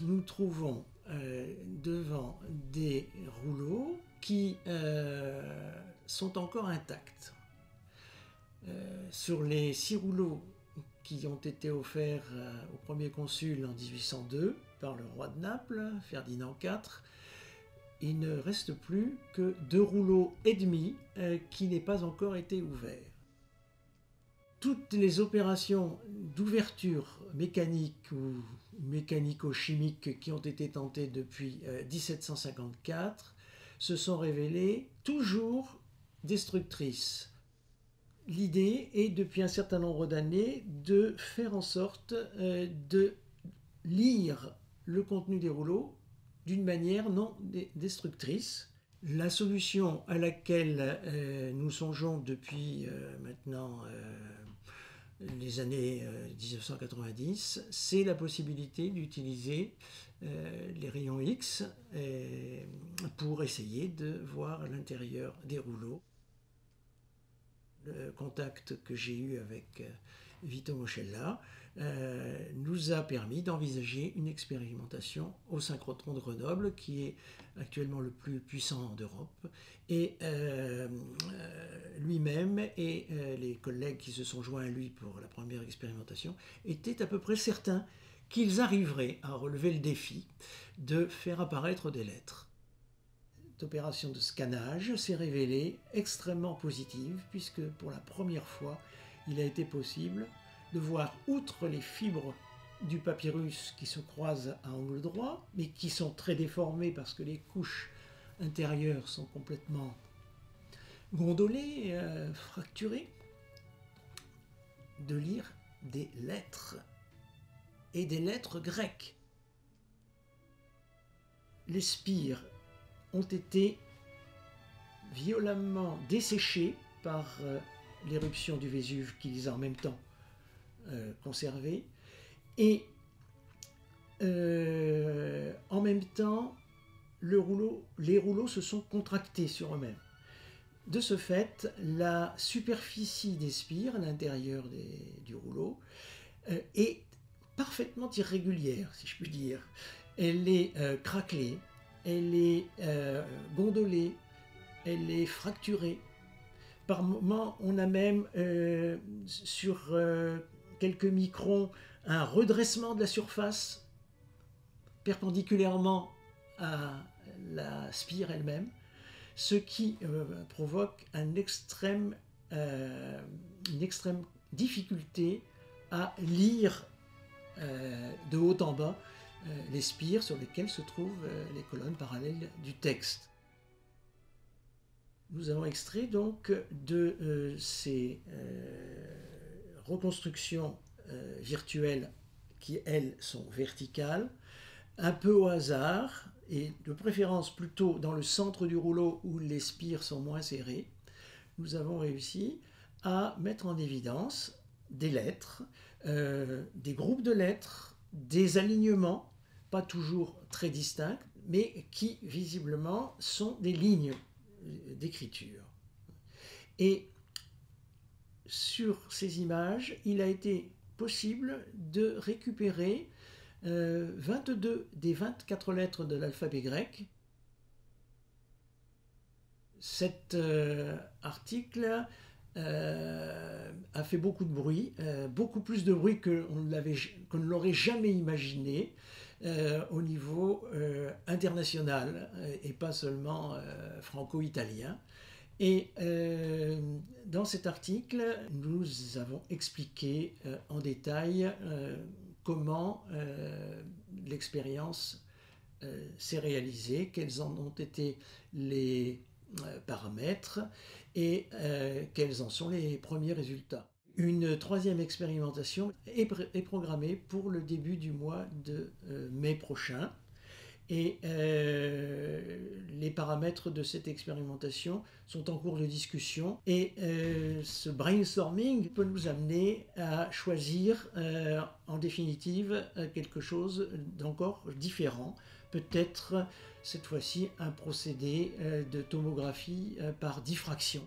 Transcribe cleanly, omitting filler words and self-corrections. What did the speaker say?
nous trouvons devant des rouleaux qui sont encore intacts. Sur les 6 rouleaux qui ont été offerts au premier consul en 1802 par le roi de Naples, Ferdinand IV, il ne reste plus que 2 rouleaux et demi qui n'aient pas encore été ouverts. Toutes les opérations d'ouverture mécanique ou mécanico-chimique qui ont été tentées depuis 1754 se sont révélées toujours destructrices. L'idée est, depuis un certain nombre d'années, de faire en sorte de lire le contenu des rouleaux d'une manière non destructrice. La solution à laquelle nous songeons depuis maintenant les années 1990, c'est la possibilité d'utiliser les rayons X pour essayer de voir l'intérieur des rouleaux. Le contact que j'ai eu avec Vito Moschella nous a permis d'envisager une expérimentation au synchrotron de Grenoble, qui est actuellement le plus puissant d'Europe. Et lui-même et les collègues qui se sont joints à lui pour la première expérimentation étaient à peu près certains qu'ils arriveraient à relever le défi de faire apparaître des lettres. Cette opération de scannage s'est révélée extrêmement positive, puisque pour la première fois, il a été possible de voir, outre les fibres du papyrus qui se croisent à angle droit, mais qui sont très déformées parce que les couches intérieures sont complètement gondolées, fracturées, de lire des lettres, et des lettres grecques. Les spires ont été violemment desséchés par l'éruption du Vésuve qui les a en même temps conservés, et en même temps les rouleaux se sont contractés sur eux-mêmes. De ce fait, la superficie des spires à l'intérieur du rouleau est parfaitement irrégulière, si je puis dire. Elle est craquelée, elle est gondolée, elle est fracturée. Par moments, on a même sur quelques microns un redressement de la surface perpendiculairement à la spire elle-même, ce qui provoque une extrême difficulté à lire de haut en bas les spires sur lesquelles se trouvent les colonnes parallèles du texte. Nous avons extrait donc de ces reconstructions virtuelles qui, elles, sont verticales, un peu au hasard, et de préférence plutôt dans le centre du rouleau où les spires sont moins serrées, nous avons réussi à mettre en évidence des lettres, des groupes de lettres, des alignements, pas toujours très distincts, mais qui visiblement sont des lignes d'écriture. Et sur ces images, il a été possible de récupérer 22 des 24 lettres de l'alphabet grec. Cet article a fait beaucoup de bruit, beaucoup plus de bruit qu'on ne l'aurait jamais imaginé au niveau international et pas seulement franco-italien. Et dans cet article, nous avons expliqué en détail comment l'expérience s'est réalisée, quels en ont été les paramètres et quels en sont les premiers résultats. Une troisième expérimentation est programmée pour le début du mois de mai prochain. Et les paramètres de cette expérimentation sont en cours de discussion. Et ce brainstorming peut nous amener à choisir en définitive quelque chose d'encore différent. Peut-être cette fois-ci un procédé de tomographie par diffraction.